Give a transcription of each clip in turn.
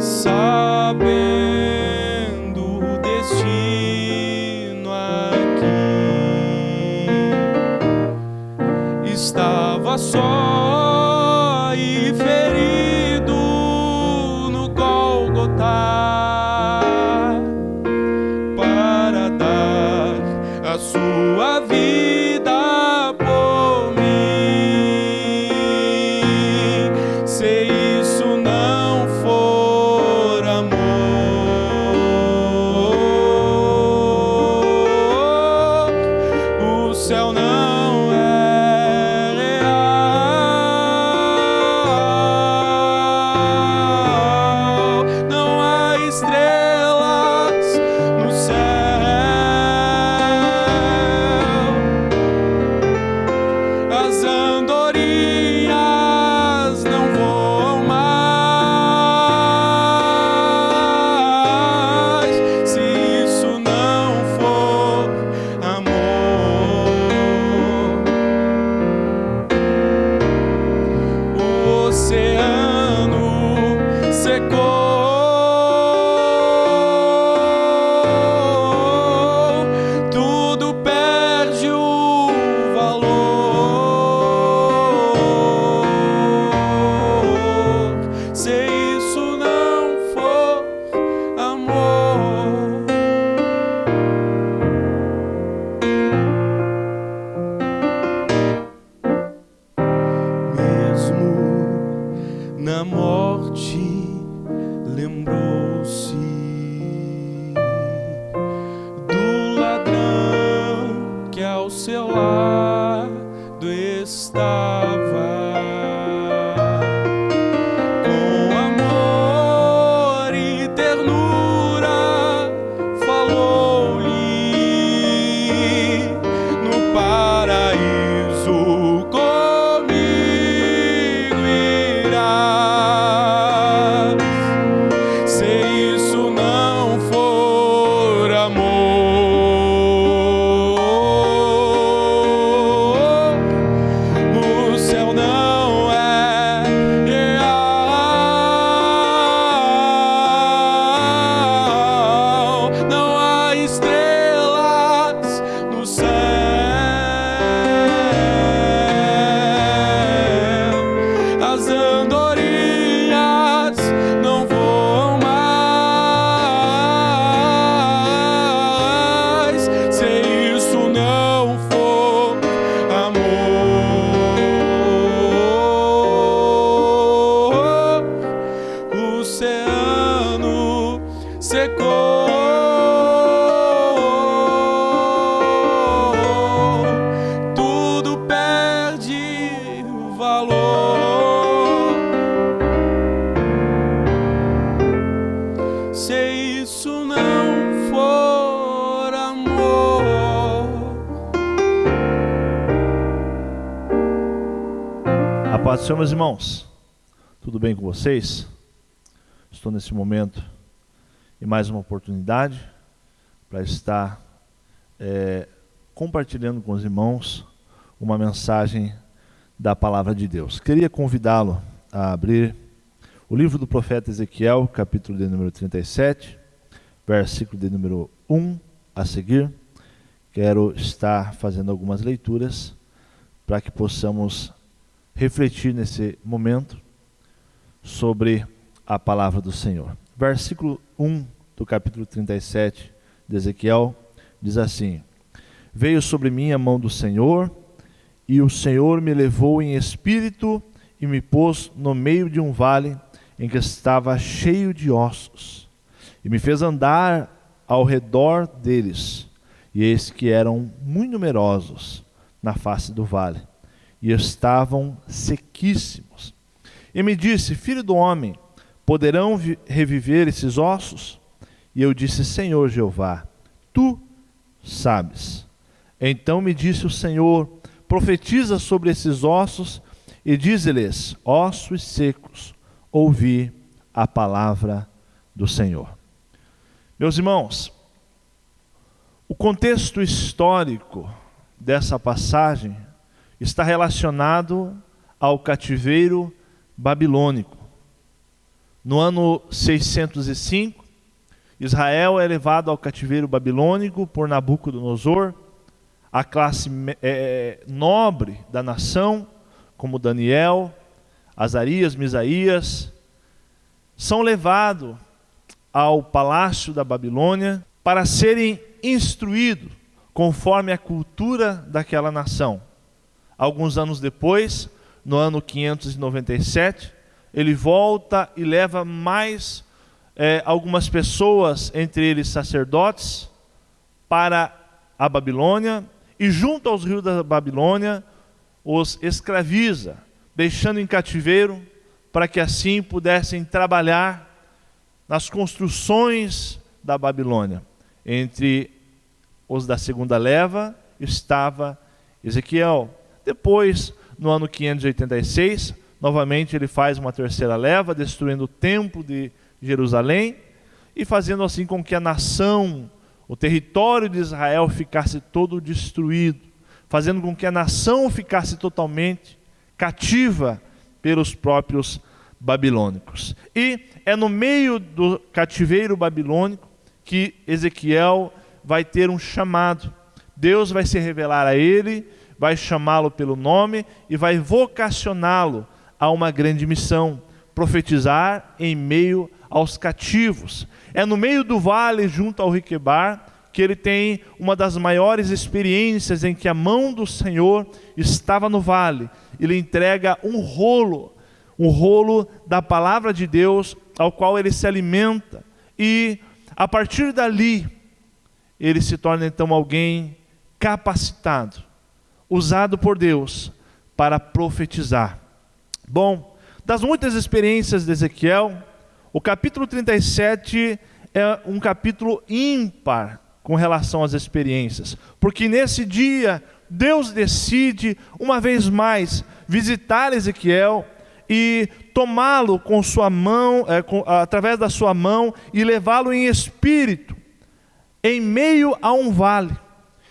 sabendo o destino aqui. Estava só e ferido no Gólgota para dar a sua vida por mim. Se isso não for amor, o céu não é real. Não há estrelas no céu, as andorinhas não voam mais. Se isso não for amor, o oceano secou, tudo perde o valor. Se isso não for amor, mesmo na morte lembrou-se do ladrão que ao seu lado estava. Com amor e ternura falou-lhe: no paraíso comigo irás. Se isso não for amor, o céu não é real. Não há estrelas no céu, as andorinhas não voam mais. Se isso não for amor, o oceano secou, tudo perde o valor. Se isso não for amor. A paz do Senhor, meus irmãos, tudo bem com vocês? Estou nesse momento em mais uma oportunidade para estar compartilhando com os irmãos uma mensagem da Palavra de Deus. Queria convidá-lo a abrir o livro do profeta Ezequiel, capítulo de número 37, versículo de número 1 a seguir. Quero estar fazendo algumas leituras para que possamos refletir nesse momento sobre a palavra do Senhor. Versículo 1 do capítulo 37 de Ezequiel diz assim: Veio sobre mim a mão do Senhor, e o Senhor me levou em espírito e me pôs no meio de um vale em que estava cheio de ossos, e me fez andar ao redor deles, e eis que eram muito numerosos na face do vale, e estavam sequíssimos. E me disse: Filho do homem, poderão reviver esses ossos? E eu disse: Senhor Jeová, tu sabes. Então me disse o Senhor: profetiza sobre esses ossos e dize-lhes: ossos secos, ouvi a palavra do Senhor. Meus irmãos, o contexto histórico dessa passagem está relacionado ao cativeiro babilônico. No ano 605, Israel é levado ao cativeiro babilônico por Nabucodonosor. A classe nobre da nação, como Daniel, Azarias, Misaías, são levados ao palácio da Babilônia para serem instruídos conforme a cultura daquela nação. Alguns anos depois, no ano 597, ele volta e leva mais algumas pessoas, entre eles sacerdotes, para a Babilônia, e junto aos rios da Babilônia os escraviza, deixando em cativeiro, para que assim pudessem trabalhar nas construções da Babilônia. Entre os da segunda leva estava Ezequiel. Depois, no ano 586, novamente ele faz uma terceira leva, destruindo o templo de Jerusalém e fazendo assim com que a nação, o território de Israel ficasse todo destruído, fazendo com que a nação ficasse totalmente cativa pelos próprios babilônicos. E é no meio do cativeiro babilônico que Ezequiel vai ter um chamado. Deus vai se revelar a ele, vai chamá-lo pelo nome e vai vocacioná-lo a uma grande missão: profetizar em meio aos cativos. É no meio do vale, junto ao rio Quebar, que ele tem uma das maiores experiências em que a mão do Senhor estava no vale. Ele entrega um rolo da palavra de Deus, ao qual ele se alimenta, e a partir dali ele se torna então alguém capacitado, usado por Deus para profetizar. Bom, das muitas experiências de Ezequiel, o capítulo 37 é um capítulo ímpar com relação às experiências, porque nesse dia Deus decide uma vez mais visitar Ezequiel e tomá-lo com sua mão, através da sua mão, e levá-lo em espírito em meio a um vale.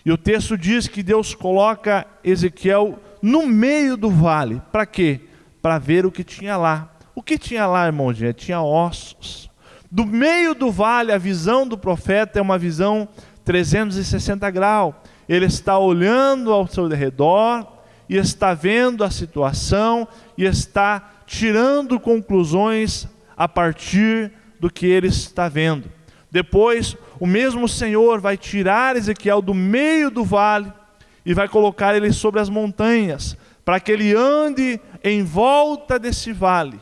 E o texto diz que Deus coloca Ezequiel no meio do vale. Para quê? Para ver o que tinha lá. O que tinha lá, irmão? Tinha ossos. Do meio do vale, a visão do profeta é uma visão 360 graus. Ele está olhando ao seu redor e está vendo a situação e está tirando conclusões a partir do que ele está vendo. Depois, o mesmo Senhor vai tirar Ezequiel do meio do vale e vai colocar ele sobre as montanhas, para que ele ande em volta desse vale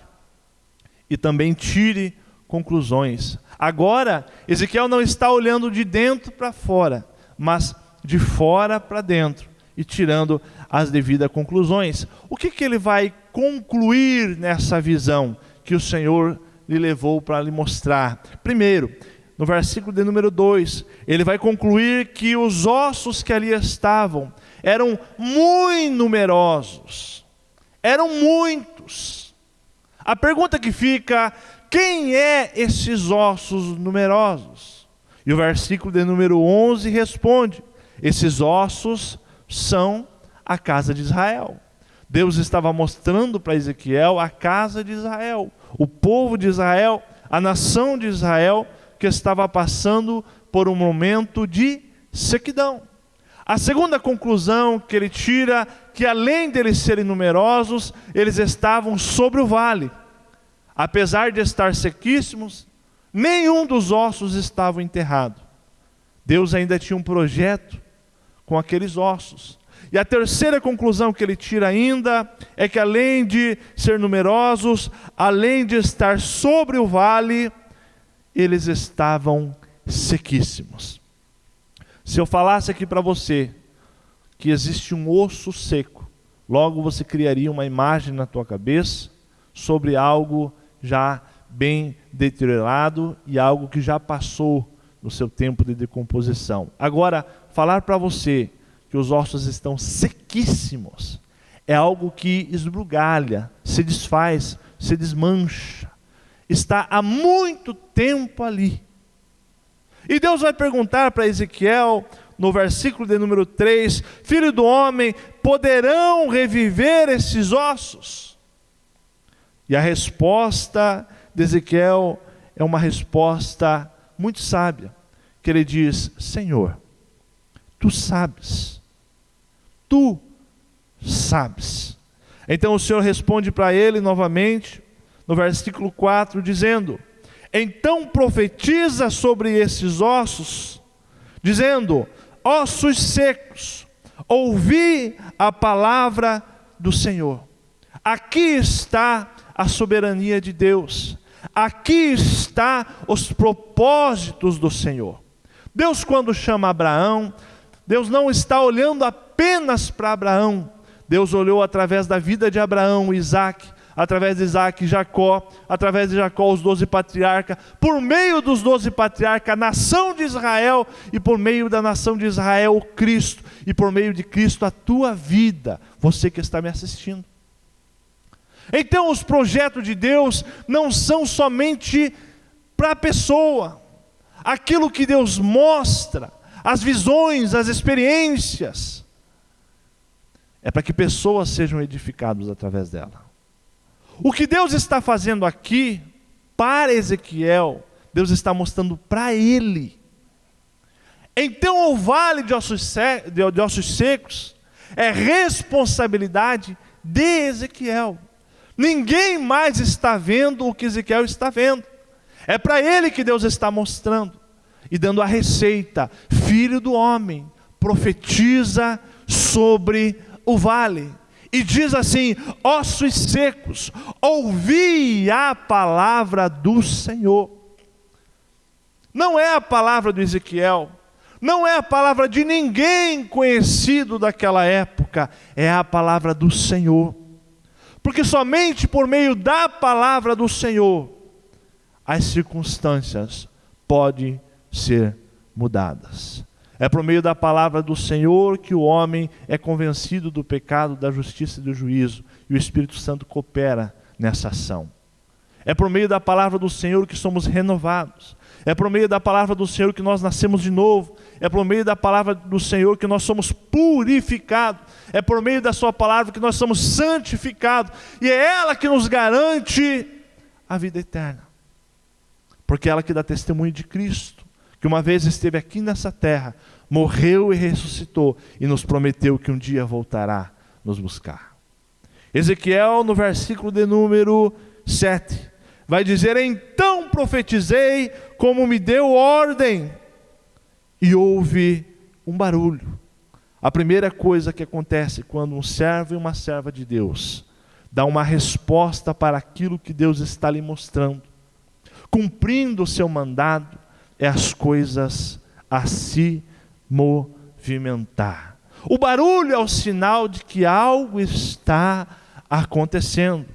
e também tire conclusões. Agora, Ezequiel não está olhando de dentro para fora, mas de fora para dentro e tirando as devidas conclusões. O que ele vai concluir nessa visão que o Senhor lhe levou para lhe mostrar? Primeiro, no versículo de número 2, ele vai concluir que os ossos que ali estavam eram muito numerosos, eram muitos. A pergunta que fica: quem é esses ossos numerosos? E o versículo de número 11 responde: esses ossos são a casa de Israel. Deus estava mostrando para Ezequiel a casa de Israel, o povo de Israel, a nação de Israel, que estava passando por um momento de sequidão. A segunda conclusão que ele tira, que além deles serem numerosos, eles estavam sobre o vale. Apesar de estar sequíssimos, nenhum dos ossos estava enterrado. Deus ainda tinha um projeto com aqueles ossos. E a terceira conclusão que ele tira ainda é que além de ser numerosos, além de estar sobre o vale, eles estavam sequíssimos. Se eu falasse aqui para você que existe um osso seco, logo você criaria uma imagem na tua cabeça sobre algo já bem deteriorado e algo que já passou no seu tempo de decomposição. Agora, falar para você que os ossos estão sequíssimos é algo que esbugalha, se desfaz, se desmancha. Está há muito tempo ali. E Deus vai perguntar para Ezequiel, no versículo de número 3, filho do homem, poderão reviver esses ossos? E a resposta de Ezequiel é uma resposta muito sábia, que ele diz: Senhor, tu sabes. Tu sabes. Então o Senhor responde para ele novamente, no versículo 4, dizendo: então profetiza sobre esses ossos, dizendo: ossos secos, ouvi a palavra do Senhor. Aqui está a soberania de Deus. Aqui está os propósitos do Senhor. Deus, quando chama Abraão, Deus não está olhando apenas para Abraão. Deus olhou através da vida de Abraão, Isaac, através de Isaac, Jacó, através de Jacó, os 12 patriarcas, por meio dos 12 patriarcas, a nação de Israel, e por meio da nação de Israel, o Cristo, e por meio de Cristo, a tua vida, você que está me assistindo. Então os projetos de Deus não são somente para a pessoa. Aquilo que Deus mostra, as visões, as experiências, é para que pessoas sejam edificadas através dela. O que Deus está fazendo aqui, para Ezequiel, Deus está mostrando para ele. Então o vale de ossos secos é responsabilidade de Ezequiel. Ninguém mais está vendo o que Ezequiel está vendo. É para ele que Deus está mostrando e dando a receita. Filho do homem, profetiza sobre o vale. E diz assim: ossos secos, ouvi a palavra do Senhor. Não é a palavra do Ezequiel, não é a palavra de ninguém conhecido daquela época, é a palavra do Senhor. Porque somente por meio da palavra do Senhor, as circunstâncias podem ser mudadas. É por meio da palavra do Senhor que o homem é convencido do pecado, da justiça e do juízo, e o Espírito Santo coopera nessa ação. É por meio da palavra do Senhor que somos renovados. É por meio da palavra do Senhor que nós nascemos de novo. É por meio da palavra do Senhor que nós somos purificados. É por meio da sua palavra que nós somos santificados. E é ela que nos garante a vida eterna. Porque é ela que dá testemunho de Cristo, que uma vez esteve aqui nessa terra, morreu e ressuscitou, e nos prometeu que um dia voltará nos buscar. Ezequiel, no versículo de número 7, vai dizer: então profetizei como me deu ordem, e houve um barulho. A primeira coisa que acontece quando um servo e uma serva de Deus dá uma resposta para aquilo que Deus está lhe mostrando, cumprindo o seu mandado, é as coisas a se movimentar. O barulho é o sinal de que algo está acontecendo.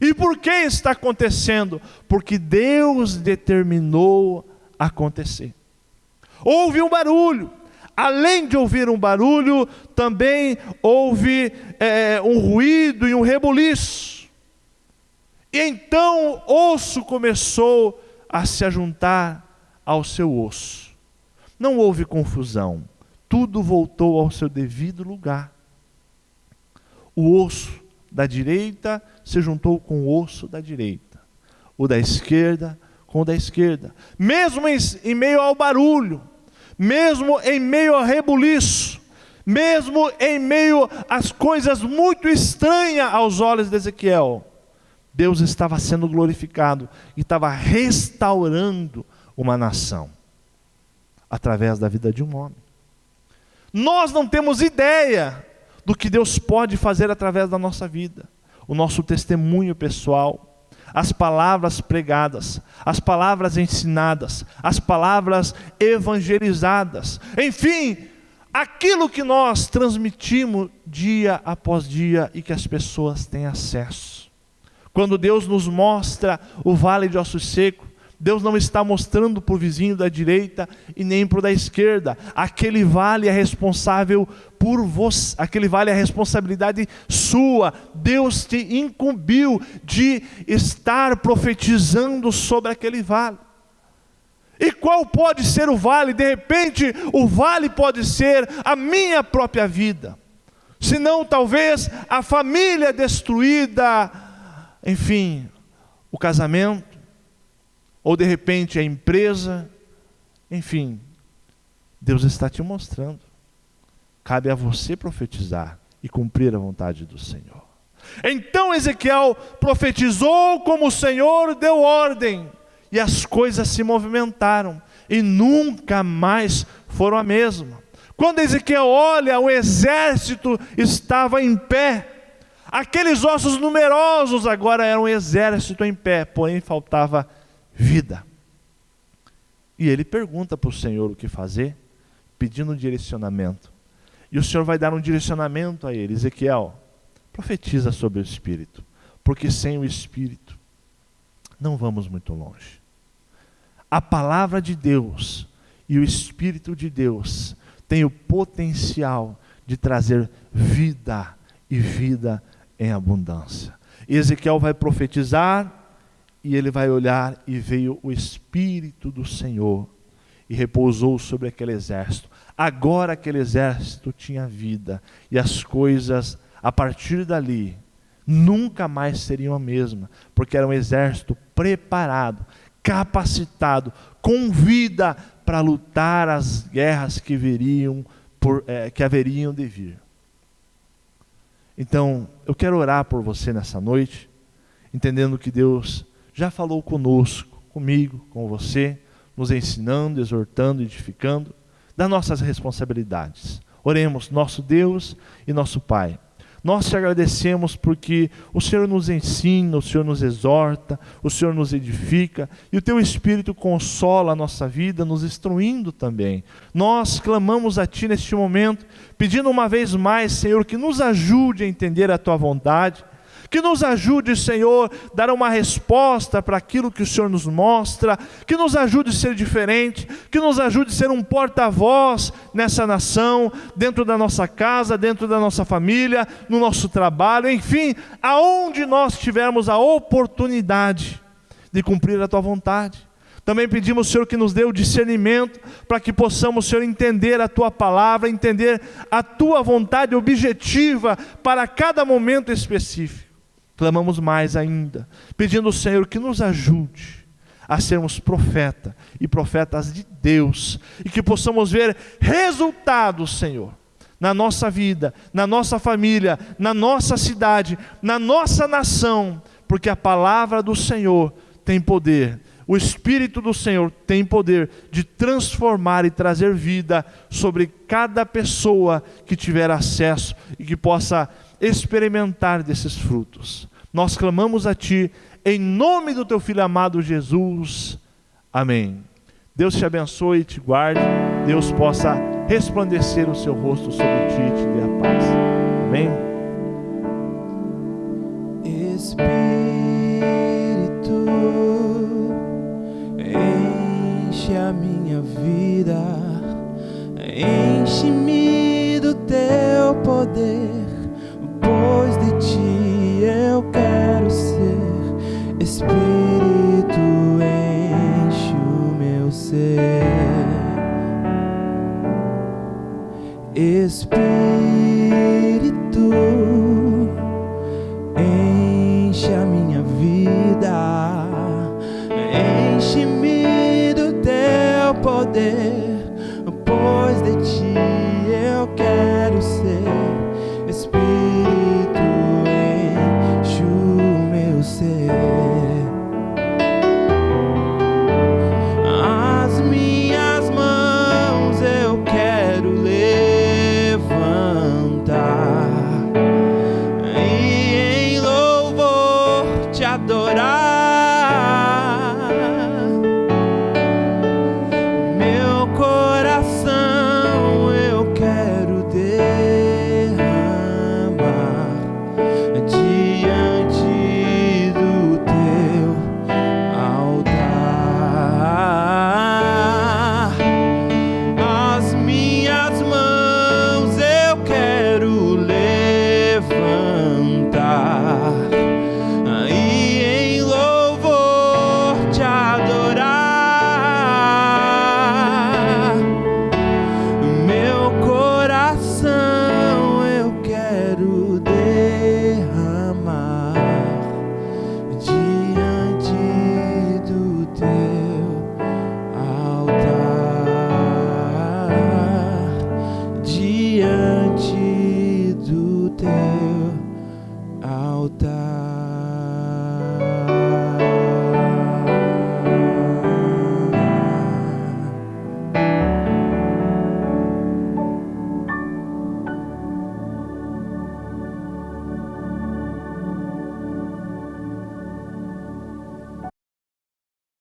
E por que está acontecendo? Porque Deus determinou acontecer. Houve um barulho. Além de ouvir um barulho, também houve um ruído e um rebuliço. E então o osso começou a se ajuntar ao seu osso. Não houve confusão. Tudo voltou ao seu devido lugar. O osso da direita se juntou com o osso da direita. O da esquerda com o da esquerda. Mesmo em meio ao barulho, mesmo em meio ao rebuliço, mesmo em meio às coisas muito estranhas aos olhos de Ezequiel, Deus estava sendo glorificado e estava restaurando uma nação através da vida de um homem. Nós não temos ideia do que Deus pode fazer através da nossa vida, o nosso testemunho pessoal, as palavras pregadas, as palavras ensinadas, as palavras evangelizadas, enfim, aquilo que nós transmitimos dia após dia e que as pessoas têm acesso. Quando Deus nos mostra o vale de ossos secos, Deus não está mostrando para o vizinho da direita e nem para o da esquerda. Aquele vale é responsável por você, aquele vale é responsabilidade sua. Deus te incumbiu de estar profetizando sobre aquele vale. E qual pode ser o vale? De repente, o vale pode ser a minha própria vida. Se não, talvez a família destruída, enfim, o casamento, ou de repente a empresa, enfim, Deus está te mostrando. Cabe a você profetizar e cumprir a vontade do Senhor. Então Ezequiel profetizou como o Senhor deu ordem, e as coisas se movimentaram, e nunca mais foram a mesma. Quando Ezequiel olha, o exército estava em pé. Aqueles ossos numerosos agora eram um exército em pé, porém faltava vida. E ele pergunta para o Senhor o que fazer, pedindo um direcionamento. E o Senhor vai dar um direcionamento a ele. Ezequiel, profetiza sobre o Espírito, porque sem o Espírito não vamos muito longe. A palavra de Deus e o Espírito de Deus têm o potencial de trazer vida e vida em abundância. E Ezequiel vai profetizar, e ele vai olhar, e veio o Espírito do Senhor e repousou sobre aquele exército. Agora aquele exército tinha vida, e as coisas a partir dali nunca mais seriam a mesma, porque era um exército preparado, capacitado, com vida para lutar as guerras que haveriam de vir. Então, eu quero orar por você nessa noite, entendendo que Deus já falou conosco, comigo, com você, nos ensinando, exortando, edificando, das nossas responsabilidades. Oremos. Nosso Deus e nosso Pai, nós te agradecemos porque o Senhor nos ensina, o Senhor nos exorta, o Senhor nos edifica, e o Teu Espírito consola a nossa vida, nos instruindo também. Nós clamamos a Ti neste momento, pedindo uma vez mais, Senhor, que nos ajude a entender a Tua vontade, que nos ajude, Senhor, a dar uma resposta para aquilo que o Senhor nos mostra, que nos ajude a ser diferente, que nos ajude a ser um porta-voz nessa nação, dentro da nossa casa, dentro da nossa família, no nosso trabalho, enfim, aonde nós tivermos a oportunidade de cumprir a Tua vontade. Também pedimos, Senhor, que nos dê o discernimento para que possamos, Senhor, entender a Tua palavra, entender a Tua vontade objetiva para cada momento específico. Clamamos mais ainda, pedindo ao Senhor que nos ajude a sermos profeta e profetas de Deus, e que possamos ver resultados, Senhor, na nossa vida, na nossa família, na nossa cidade, na nossa nação, porque a palavra do Senhor tem poder, o Espírito do Senhor tem poder de transformar e trazer vida sobre cada pessoa que tiver acesso e que possa experimentar desses frutos. Nós clamamos a Ti, em nome do Teu Filho amado Jesus. Amém. Deus te abençoe e te guarde. Deus possa resplandecer o seu rosto sobre ti e te dê a paz. Amém. Espírito, enche a minha vida, enche-me do Teu poder, pois de Ti eu quero ser. Espírito, enche o meu ser. Espírito, enche a minha vida, enche-me do Teu poder, pois de Ti